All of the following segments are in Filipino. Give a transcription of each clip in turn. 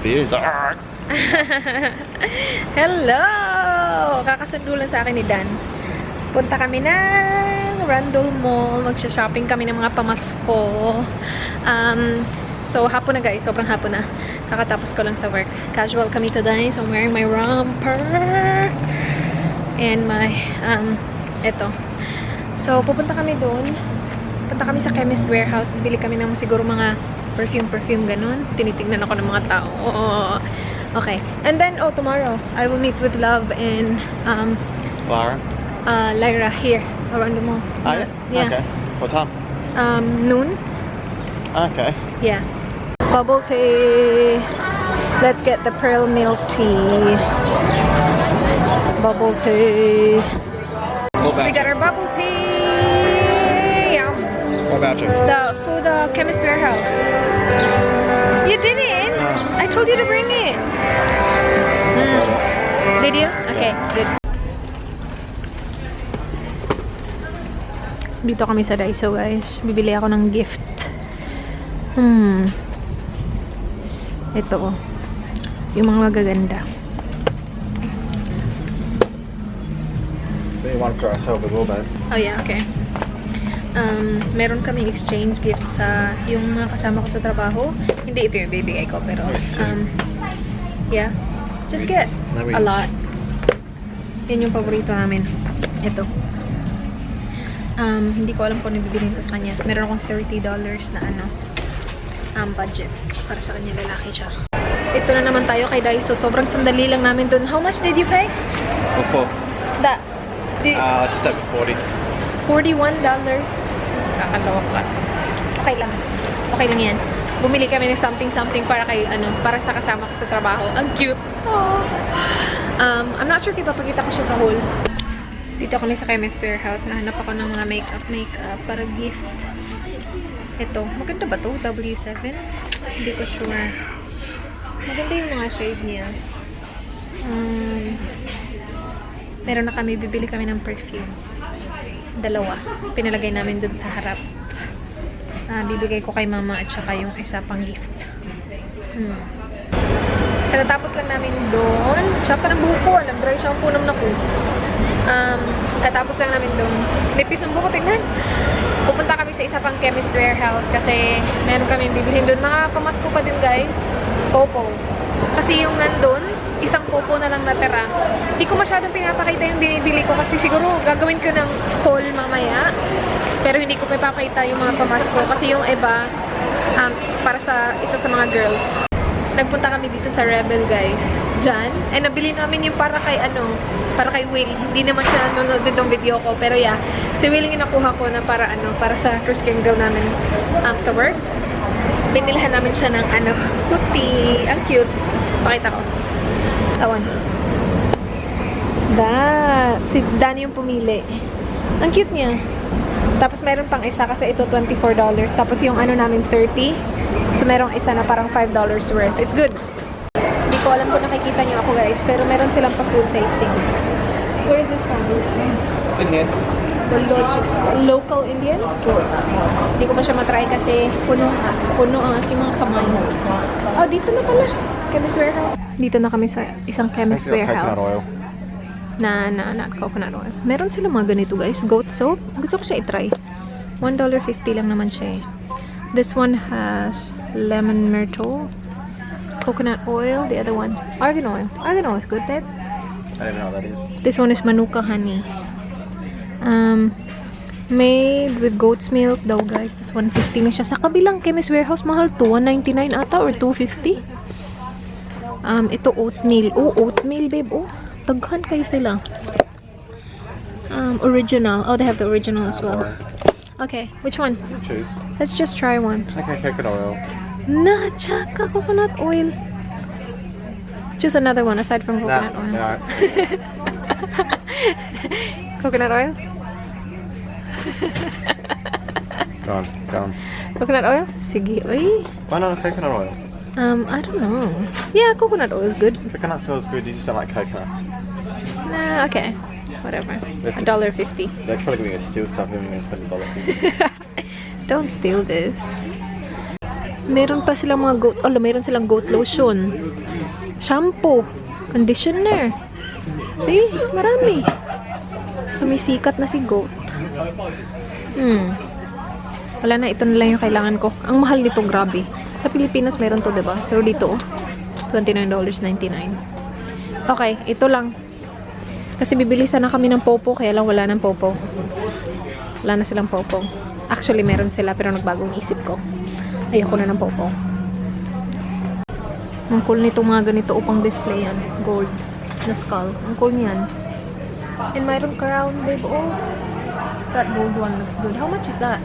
views. Hello! Kakasundo lang sa akin ni Dan. Punta kami ng Randall Mall. Magsha-shopping kami ng mga pamasko. So, hapon na guys. Sobrang hapon na. Kakatapos ko lang sa work. Casual kami today. So, I'm wearing my romper. And my, eto. So, pupunta kami doon. Punta kami sa Chemist Warehouse. Bibili kami ng siguro mga perfume, ganun. Tinitingnan ako ng mga tao. Okay. And then, tomorrow, I will meet with Love and, Lara? Lyra here, around the mall. Oh, yeah? Yeah. Okay. What time? Noon. Okay. Yeah. Bubble tea. Let's get the pearl milk tea. Bubble tea. What about We got you? our bubble tea. Yeah. What about you? The food, Chemist Warehouse. You didn't? No. I told you to bring it. Did you? Okay, good. Dito kami sa Daiso, guys. Bibili ako ng gift. Ito, yung mga magaganda. We want for ourselves as well, babe. Oh yeah, okay. Meron kaming exchange gift sa yung mga kasama ko sa trabaho. Hindi ito yung bibigay ko, pero yeah. Just get a lot. Yan yung paborito namin. Ito. Hindi ko alam kung ano bibilhin ko sa kanya. Meron akong $30 na budget para sa kanya, lalaki siya. Ito na naman tayo kay Daiso. Sobrang sandali lang namin dun. How much did you pay? For Just over 40. $41. Kakalawak ka. Okay lang. Okay lang yan. Bumili kami ng something para kay para sa kasama ko sa trabaho. Ang cute. Aww. I'm not sure kung ipapakita ko siya sa haul. Dito kami sa Chemist Warehouse. Nahanap ako ng mga makeup para gift. Ito. Maganda ba to? W7? Hindi ko sure. Maganda yung mga shade niya. Meron na kami. Bibili kami ng perfume. Dalawa. Pinalagay namin dun sa harap. Bibigay ko kay mama at saka yung isa pang gift. Katatapos lang namin doon. Tsaka ng buhok ko. Nag-dry shampoo naman ako. Katapos lang namin doon. Nipis ng buhok. Tingnan. Pupunta kami sa isa pang Chemist Warehouse kasi meron kami bibilhin doon. Mga pamasko pa din, guys. Popo. Kasi yung nandun, isang popo na lang natira. Hindi ko masyadong pinapakita yung binibili ko kasi siguro gagawin ko ng haul mamaya. Pero hindi ko pinapakita yung mga pamasko kasi yung iba para sa isa sa mga girls. Nagpunta kami dito sa Rebel, guys. Diyan. And nabili namin yung para kay Will. Hindi naman siya nanonood nitong video ko. Pero yeah, si Will yung nakuha ko na para sa Cruise Girl namin sa work. Binilhan namin siya ng puti. Ang cute. Pakita ko. Tawan. Si Danny yung pumili. Ang cute niya. Tapos meron pang isa kasi ito $24. Tapos yung namin 30. So merong isa na parang $5 worth. It's good. Hindi ko alam kung nakikita niyo ako, guys. Pero meron silang pa food tasting. Where is this from? In here. The local Indian? Hindi ko pa siya matry kasi puno ang aking mga kamay. Oh, dito na pala. Chemist Warehouse. Dito na kami sa isang Chemist Warehouse. Na coconut oil. Meron sila mga ganito, guys. Goat soap. Gusto ko siya itry. $1.50 lang naman siya eh. This one has lemon myrtle. Coconut oil. The other one, argan oil. Argan oil is good, babe. I don't know what that is. This one is manuka honey. Made with goat's milk daw, guys. This $150 na siya. Sa kabilang Chemist Warehouse, mahal to. $199 ata or $250. Ito oatmeal. Oh, oatmeal, babe. Oh, taghan kayo sila. Original. Oh, they have the original as well. Okay, which one? You choose. Let's just try one. Okay, coconut oil. Nah, tsaka coconut oil. Choose another one aside from coconut oil. No. Coconut oil? Go on. Coconut oil? Sige, uy. Why not coconut oil? I don't know. Yeah, coconut oil is good. Coconut smells good, you just don't like coconuts. Nah, okay. Whatever. $1.50. They're probably going to steal stuff and we're going to spend $1.50. Don't steal this. Meron pa silang mga goat, meron silang goat lotion. Shampoo. Conditioner. See? Marami. Sumisikat na si goat. Wala na, ito na lang yung kailangan ko. Ang mahal nito, grabe. Sa Pilipinas meron to, diba? Pero dito, $29.99. Okay, ito lang. Kasi bibili sana kami ng popo, kaya lang wala ng popo. Wala na silang popo. Actually, meron sila, pero nagbagong isip ko. Ayoko na ng popo. Ang cool nito mga ganito upang display yan. Gold na skull. Ang cool niyan. And mayroon crown, babe. Oh, that gold one looks good. How much is that?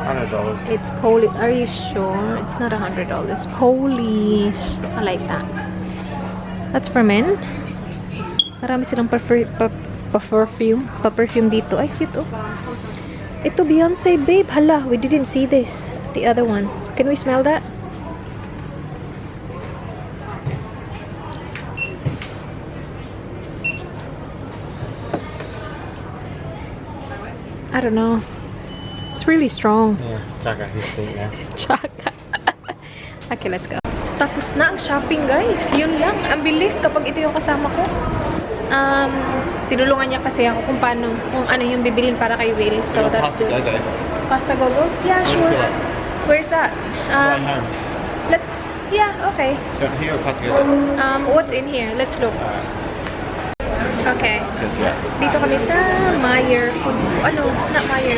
$100. It's Polish. Are you sure? It's not $100. Polish. I like that. That's for men. Marami silang pa-perfume dito. Ay, cute oh. Ito Beyonce, babe. Hala, we didn't see this. The other one. Can we smell that? I don't know. It's really strong. Yeah, check out his feet now. Tsaka. Okay, let's go. Tapos na ang shopping, guys. Yun lang. Ang bilis kapag ito yung kasama ko. Tinulungan niya kasi ako kung paano, kung ano yung bibilin para kay Will. So that's good. Go. Pasta go-go? Yeah, sure. Where's that? Right home. Yeah, okay. Do you want here or pasta go? What's in here? Let's look. Okay. Yes, yeah. Dito kami sa Meyer Food... not Meyer.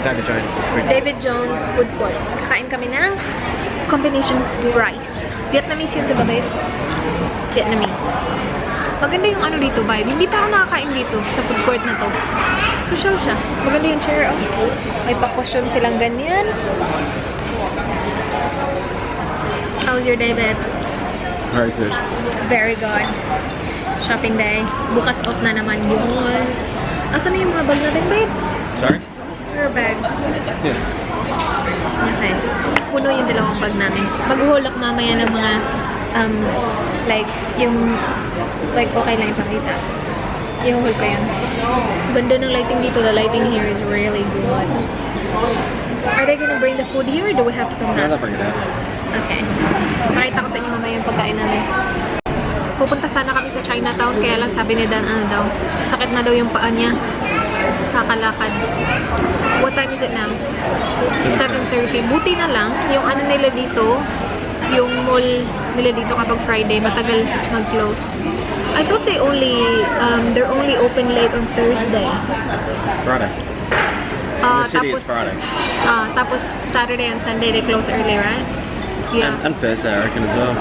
David Jones. David Jones Food Court. Kakain kami ng combination rice. Vietnamese yun, diba, babe? Vietnamese. Maganda yung ano dito, vibe. Hindi pa ako nakakain dito sa food court na to. Social siya. Maganda yung chair, oh. May pakusyon silang ganyan. How's your day, babe? Very good. Very good. Shopping day. Bukas off na naman yun. Asan na yung mga bag natin, babe? Sorry? Your bags. Yeah. Okay. Puno yung dalawang bag namin. Mag-haul ako mamaya ng mga, okay lang ipakita. Yung haul ko yun. Ganda ng lighting dito. The lighting here is really good. Are they gonna bring the food here or do we have to come Yeah, back? they'll bring it out. Okay. Pakita ko sa inyo mamaya yung pagkain namin. Pupunta sana kami sa Chinatown, kaya lang sabi ni Dan, sakit na daw yung paa niya. Kakalakad. What time is it now? 7:30. Buti na lang, yung ano nila dito, yung mall nila dito kapag Friday, matagal mag-close. I thought they're only open late on Thursday. Friday. In the city it's Friday. Tapos Saturday and Sunday they close early, right? Yeah. And Thursday, I reckon, as well.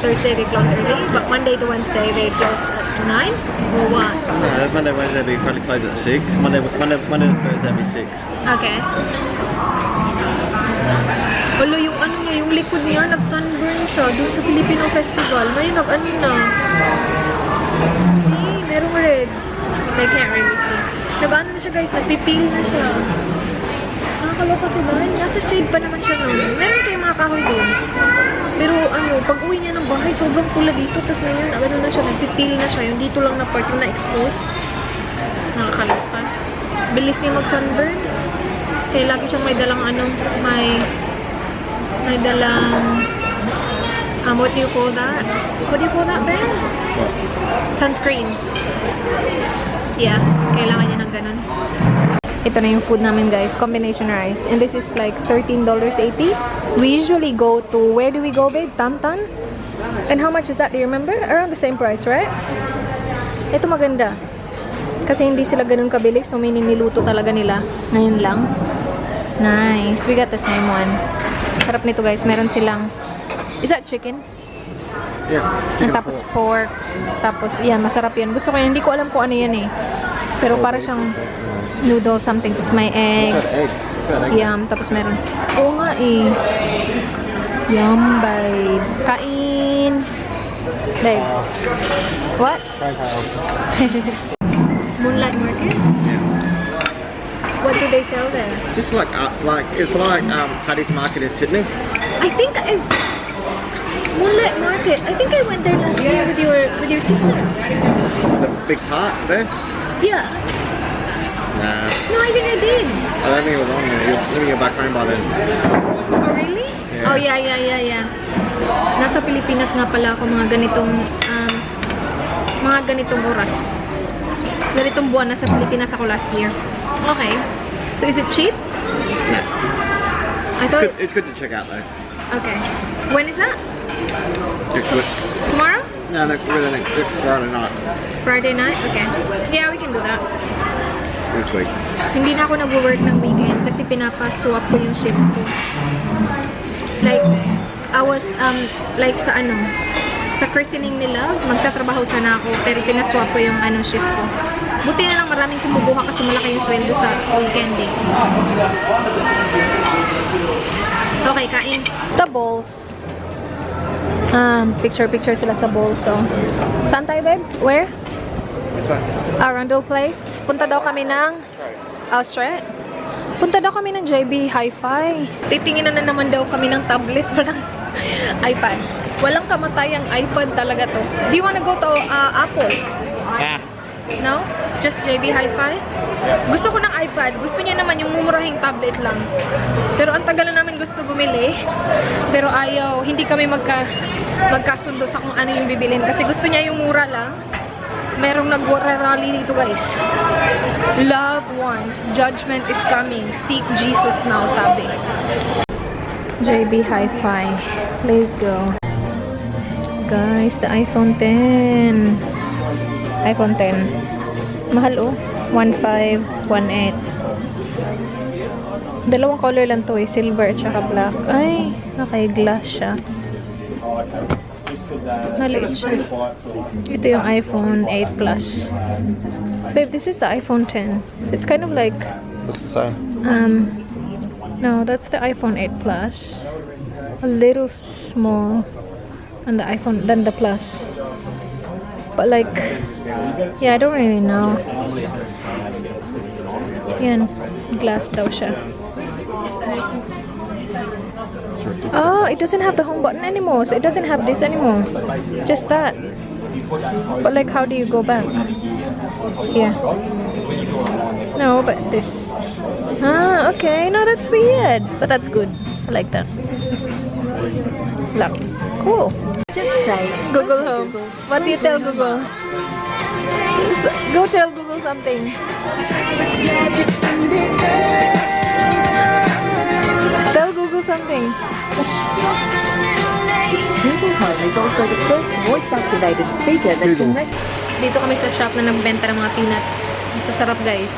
Thursday they close early, but Monday to Wednesday they close at 9 or what? Monday, Wednesday, we probably close at 6. Monday to Thursday, be 6. Okay. Wala yung ano niya, yung likod niya, nag-sunburn siya doon sa Filipino Festival. Ngayon nag-ano na. See? Merong red. I can't really see. Nag-ano na siya guys, nagpipil na siya. Nakakaloka sila. Nasa shade pa naman siya noon. Meron kayong mga kahoy doon. Pero pag uwi niya ng bahay, sobrang pula dito. Tapos ngayon, ano na siya, nagpipil na siya. Yung dito lang na part yung na-expose. Nakakaloka. Bilis niya mag-sunburn. Kaya lagi siyang may dalang may dalang what do you call that? What do you call that, Ben? Sunscreen. Yeah, kailangan niya ng ganun. Ito na yung food namin, guys. Combination rice. And this is like $13.80. We usually go to, where do we go, babe? Tantan? And how much is that? Do you remember? Around the same price, right? Ito maganda. Kasi hindi sila ganun kabili. So, may niluto talaga nila. Ngayon lang. Nice. We got the same one. Sarap nito, guys. Meron silang, is that chicken? Yeah. And tapos pork. Tapos, yan. Masarap yan. Gusto ko yan. Hindi ko alam kung ano yan eh. Pero para siyang noodle something. Tapos may egg. Yum. Tapos meron. Oo nga eh. Yum, babe. Kain. Babe. What? Moonlight Market? Yeah. What do they sell there? Just like it's like Paddy's Market in Sydney. I think Moonlight Market. I think I went there last year with your sister. The big part there. Yeah. Nah. No, I think I did. I don't think it was on there. You're back home by then. Oh, really? Yeah. Oh, yeah. Nasa Pilipinas nga pala ako mga ganitong oras. Ganitong buwan nasa Pilipinas ako last year. Okay. So is it cheap? Yeah. I thought It's good to check out though. okay. When is that? It's good. Tomorrow? No, really next Friday night. Friday night? Okay. Yeah, we can do that. This week. Hindi na ako nag-work ng weekend kasi pinapa-swap ko yung shift ko. Like, I was, like sa sa christening nila, magtatrabaho sana ako, pero pinaswap ko yung shift ko. Buti na lang maraming kumubuha kasi malaki yung sweldo sa weekend eh. Okay, kain. The bowls. Picture sila sa bowl, so. Saan tayo, babe? Where? This one. Arundel Place. Punta daw kami ng Australia. Punta daw kami ng JB Hi-Fi. Titingin na naman daw kami ng tablet. Walang iPad. Walang kamatayang iPad talaga to. Do you wanna go to Apple? Yeah. No? Just JB Hi-Fi? Gusto ko ng iPad. Gusto niya naman yung mumurahing tablet lang. Pero ang tagal na namin gusto bumili. Pero ayaw. Hindi kami magkasundo sa kung ano yung bibilin. Kasi gusto niya yung mura lang. Merong nag-rally dito, guys. Love once. Judgment is coming. Seek Jesus now, sabi. JB Hi-Fi. Let's go. Guys, the iPhone 10. iPhone 10. Mahal oh. 1518. Dalawang color lang to eh. Silver at saka black. Ay, naka-glass siya. Maliit siya. Ito yung iPhone 8 Plus. Babe, this is the iPhone 10. It's kind of like... Looks the same. No, that's the iPhone 8 Plus. A little small than the Plus. But like, yeah, I don't really know. Yan, glass daw siya. Oh, it doesn't have the home button anymore. So it doesn't have this anymore. Just that. But like, how do you go back? Yeah. No, but this. Ah, okay. No, that's weird. But that's good. I like that. Look. Cool. Just say Google Home. What do you tell Google? Go tell Google something. Tell Google something. Google Home is also the first voice-activated speaker that Google. connects. Dito kami sa shop na nagbenta ng mga peanuts. Masasarap, guys.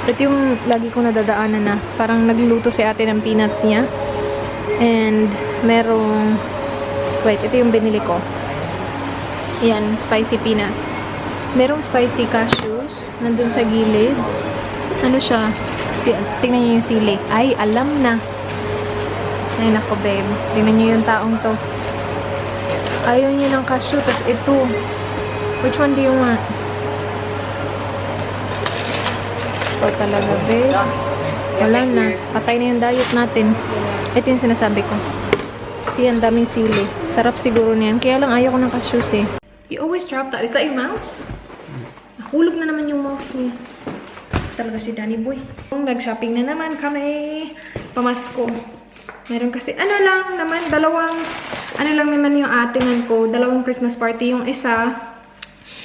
Ito yung lagi kong nadadaanan na. Parang nagluluto si ate ng peanuts niya. And merong... Wait, ito yung binili ko. Yan, spicy peanuts. Merong spicy cashews. Nandun sa gilid. Ano siya? Tingnan nyo yung sili. Ay, alam na. Ay, nako, babe. Tingnan nyo yung taong to. Ayaw niya ng cashew. Tapos ito. Which one do you want? Ito talaga, babe. Wala na. Patay na yung diet natin. Ito yung sinasabi ko. Kasi ang daming sili. Sarap siguro niyan. Kaya lang ayaw ko ng cashews eh. You always drop that. Is that your mouse? Nahulog na naman yung mouse niya. Talaga si Danny Boy. Nag-shopping na naman kami. Pamasko. Meron kasi, ano lang naman, ano lang naman yung atingan ko. Dalawang Christmas party. Yung isa,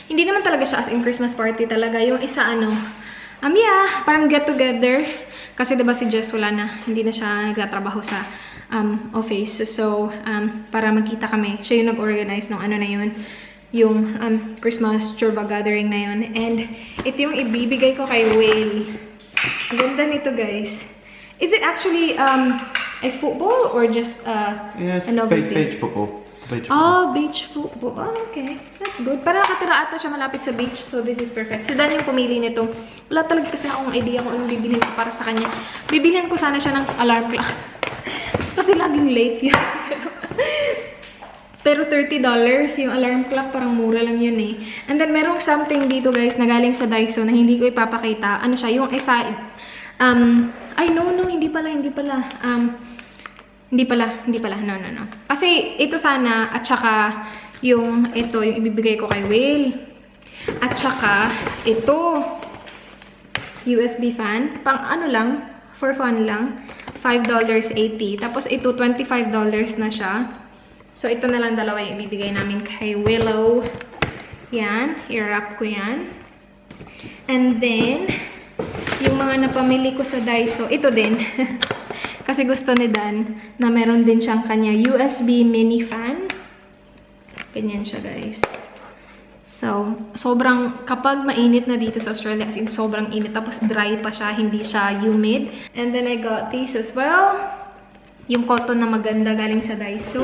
hindi naman talaga siya as in Christmas party talaga. Yung isa, yeah, parang get together. Kasi diba si Jess wala na. Hindi na siya nagtatrabaho sa office. So, para magkita kami. Siya yung nag-organize ng na yun. Yung Christmas churba gathering na yun. And ito yung ibibigay ko kay Whale. Ganda nito, guys. Is it actually a football or just Yeah, it's a novelty? beach football. Beach football. Oh, beach football. Oh, okay. That's good. Para nakatira ata siya malapit sa beach. So, this is perfect. Si Dan yung pumili nito. Wala talaga kasi akong idea kung anong bibilhin ko para sa kanya. Bibilhin ko sana siya ng alarm clock. Kasi laging late yun. Pero $30 yung alarm clock. Parang mura lang yun eh. And then, merong something dito guys na galing sa Daiso na hindi ko ipapakita. Ano siya? Yung isa... ay, no. Hindi pala. Hindi pala. No. Kasi ito sana, at saka yung ibibigay ko kay Whale. At saka ito, USB fan. Pang ano lang, For fun lang. $5.80. Tapos ito, $25 na siya. So, ito na lang dalawa yung ibibigay namin kay Willow. Yan. I-wrap ko yan. And then, yung mga napamili ko sa Daiso, ito din. Kasi gusto ni Dan na meron din siyang kanya USB mini fan. Ganyan siya, guys. So, sobrang, kapag mainit na dito sa Australia, as in sobrang init, tapos dry pa siya, hindi siya humid. And then I got these as well. Yung cotton na maganda galing sa Daiso.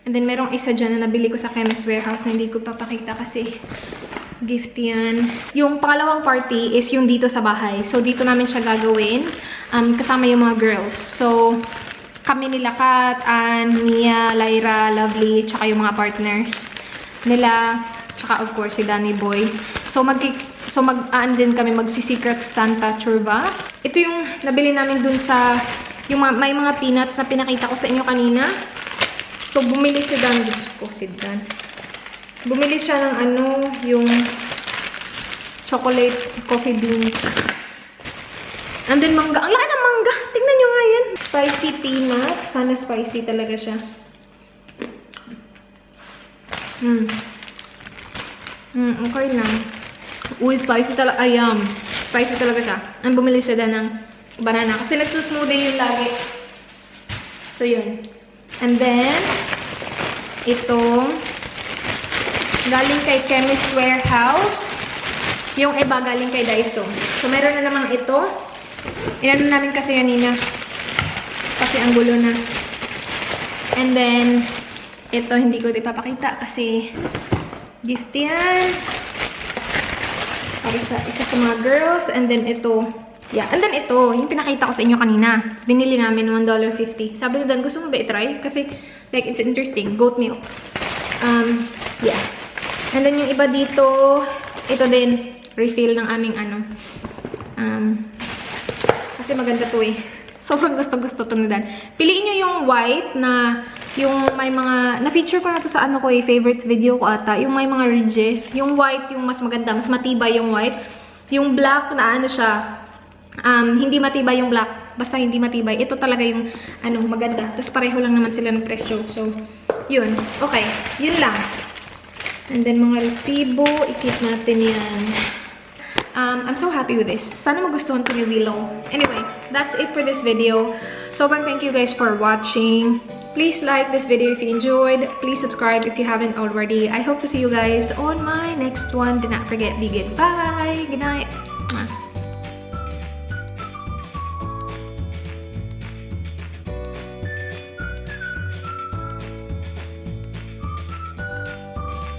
And then merong isa dyan na nabili ko sa Chemist Warehouse na hindi ko papakita kasi gift yan. Yung pangalawang party is yung dito sa bahay. So, dito namin siya gagawin. Kasama yung mga girls. So, kami nila Kat, Ann, Mia, Lyra, Lovely, tsaka yung mga partners nila. Tsaka of course si Danny Boy. So mag-aan din kami magsi-Secret Santa Churva. Ito yung nabili namin dun sa yung may mga peanuts na pinakita ko sa inyo kanina. So bumili si Dan, si Dan. Bumili siya ng ano, yung chocolate coffee beans. And then mangga. Ang laki ng mangga. Tingnan nyo nga yan. Spicy peanuts. Sana spicy talaga siya. Okay lang. Uy, spicy talaga. Ayam. Spicy talaga siya. Ang bumili sila ng banana. Kasi nagsusmoothie yun lagi. So, yun. And then, itong galing kay Chemist Warehouse. Yung iba galing kay Daiso. So, meron na namang ito. Inano namin kasi kanina. Kasi ang gulo na. And then, ito hindi ko ipapakita kasi gift yan. Para sa isa sa mga girls. And then ito. Yeah. And then ito. Yung pinakita ko sa inyo kanina. Binili namin $1.50. Sabi ni Dan, gusto mo ba i-try? Kasi like it's interesting. Goat milk. Yeah. And then yung iba dito. Ito din. Refill ng aming ano. Kasi maganda to eh. Sobrang gusto to ni Dan. Piliin nyo yung white na yung may mga, na-feature ko na to sa ano ko eh, favorites video ko ata. Yung may mga ridges. Yung white, yung mas maganda, mas matibay yung white. Yung black na ano siya, hindi matibay yung black. Basta hindi matibay. Ito talaga yung, ano, maganda. Tapos pareho lang naman sila ng presyo. So, yun. Okay. Yun lang. And then, mga resibo, i-keep natin yan. I'm so happy with this. Sana magustuhan to ni Willow. Anyway, that's it for this video. Sobrang thank you guys for watching. Please like this video if you enjoyed. Please subscribe if you haven't already. I hope to see you guys on my next one. Do not forget, be good. Bye! Good night!